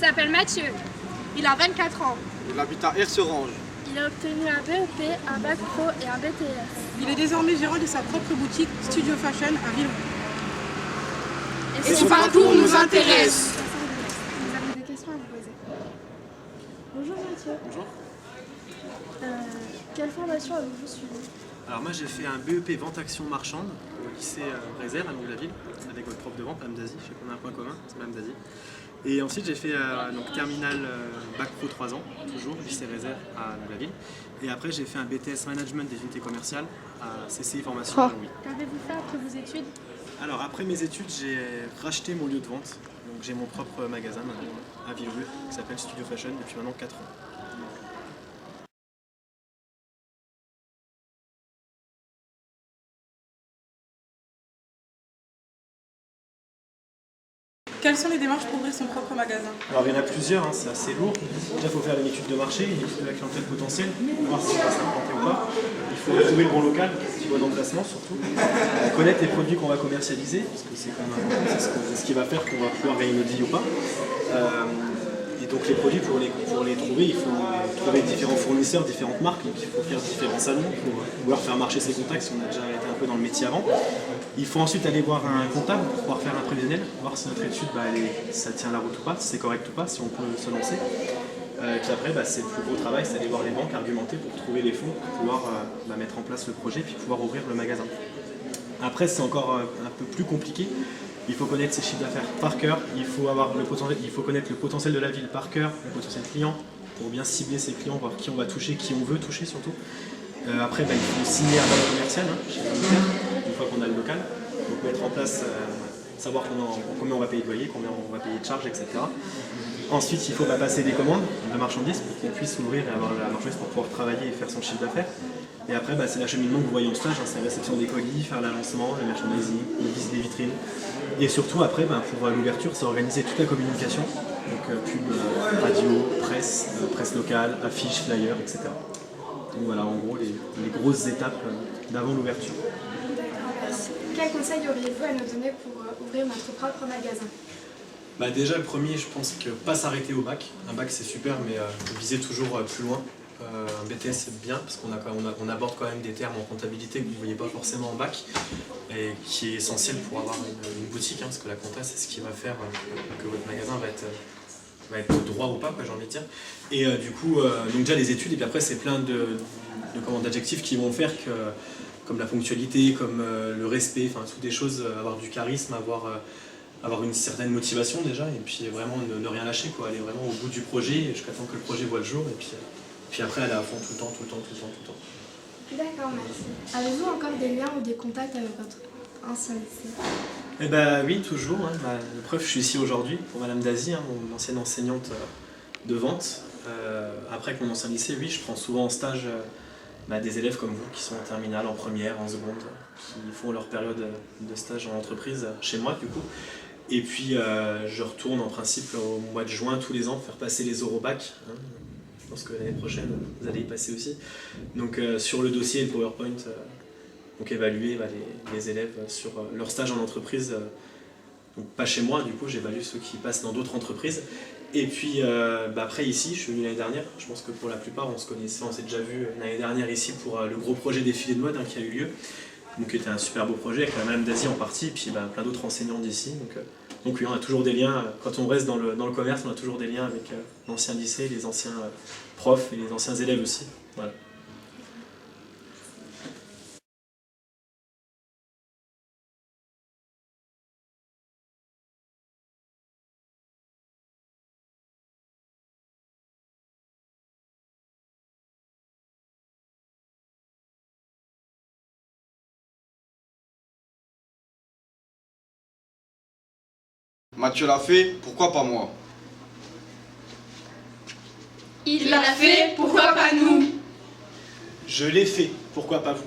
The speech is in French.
s'appelle Mathieu. Il a 24 ans. Il habite à Erserange. Il a obtenu un BEP, un bac pro et un BTS. Il est désormais gérant de sa propre boutique Studio Fashion à Villon. Et son parcours nous intéresse. Vous avez des questions à vous poser. Bonjour Mathieu. Bonjour. Quelle formation avez-vous suivie? Alors moi j'ai fait un BEP Vente Action Marchande au lycée Réserve à Longlaville avec votre prof de vente, Mme Dazi. Je sais qu'on a un point commun, c'est Mme Dazi. Et ensuite j'ai fait donc terminale bac pro 3 ans, toujours lycée Réserve à Longlaville. Et après j'ai fait un BTS Management des unités commerciales à CCI Formation à Longwy. Qu'avez-vous fait après vos études? Alors après mes études j'ai racheté mon lieu de vente. Donc j'ai mon propre magasin maintenant à Villevue qui s'appelle Studio Fashion depuis maintenant 4 ans. Quelles sont les démarches pour ouvrir son propre magasin? Alors il y en a plusieurs, c'est assez lourd. Déjà il faut faire une étude de marché, une étude de la clientèle potentielle, voir si on va s'implanter ou pas. Il faut trouver le bon local, le bon emplacement surtout. Connaître les produits qu'on va commercialiser, parce que c'est quand même important, c'est ce qui va faire qu'on va pouvoir gagner notre vie ou pas. Et donc les produits, pour les trouver, il faut trouver différents fournisseurs, différentes marques, donc il faut faire différents salons pour pouvoir faire marcher ses contacts si on a déjà été un peu dans le métier avant. Il faut ensuite aller voir un comptable pour pouvoir faire un prévisionnel, voir si notre étude ça tient la route ou pas, si c'est correct ou pas, si on peut se lancer. Puis après, c'est le plus gros travail, c'est aller voir les banques, argumenter pour trouver les fonds, pour pouvoir mettre en place le projet, puis pouvoir ouvrir le magasin. Après, c'est encore un peu plus compliqué. Il faut connaître ses chiffres d'affaires par cœur, il faut connaître le potentiel de la ville par cœur, le potentiel client, pour bien cibler ses clients, voir qui on va toucher, qui on veut toucher surtout. Après, il faut signer un bail commercial chez le notaire, une fois qu'on a le local. Donc mettre en place, savoir combien on va payer de loyer, combien on va payer de charges, etc. Ensuite, il faut passer des commandes de marchandises pour qu'on puisse ouvrir et avoir la marchandise pour pouvoir travailler et faire son chiffre d'affaires. Et après, c'est l'acheminement que vous voyez en stage, c'est la réception des colis, faire l'avancement, le merchandising, les visites des vitrines. Et surtout, après, pour l'ouverture, c'est organiser toute la communication, donc pub, radio, presse locale, affiches, flyers, etc. Donc voilà, en gros, les grosses étapes d'avant l'ouverture. D'accord, merci. Quel conseil auriez-vous à nous donner pour ouvrir notre propre magasin? Déjà, le premier, je pense que pas s'arrêter au bac. Un bac, c'est super, mais viser toujours plus loin. Un BTS, c'est bien, parce qu'on aborde quand même des termes en comptabilité que vous ne voyez pas forcément en bac, et qui est essentiel pour avoir une boutique, parce que la compta, c'est ce qui va faire que votre magasin va être droit ou pas, j'ai envie de dire. Et du coup, donc déjà les études, et puis après, c'est plein d'adjectifs qui vont faire que, comme la ponctualité, comme le respect, toutes des choses, avoir du charisme, avoir une certaine motivation déjà, et puis vraiment ne rien lâcher, aller vraiment au bout du projet jusqu'à temps que le projet voit le jour, et puis après aller à fond tout le temps. D'accord, merci. Avez-vous encore des liens ou des contacts avec votre ancien lycée? Oui, toujours. La preuve, je suis ici aujourd'hui pour Mme Dazi, mon ancienne enseignante de vente. Après que mon ancien lycée, oui, je prends souvent en stage des élèves comme vous qui sont en terminale, en première, en seconde, qui font leur période de stage en entreprise chez moi du coup. Et puis je retourne en principe au mois de juin tous les ans faire passer les Eurobac. Je pense que l'année prochaine, vous allez y passer aussi. Donc sur le dossier et le PowerPoint, donc évaluer les élèves sur leur stage en entreprise. Donc pas chez moi, du coup j'évalue ceux qui passent dans d'autres entreprises. Et puis après ici, je suis venu l'année dernière. Je pense que pour la plupart on se connaissait, on s'est déjà vu l'année dernière ici pour le gros projet défilé de mode qui a eu lieu. Donc qui était un super beau projet avec Mme Dazi en partie, et puis plein d'autres enseignants d'ici. Donc oui, on a toujours des liens, quand on reste dans le commerce, on a toujours des liens avec l'ancien lycée, les anciens profs et les anciens élèves aussi. Voilà. Mathieu l'a fait, pourquoi pas moi? Il l'a fait, pourquoi pas nous? Je l'ai fait, pourquoi pas vous?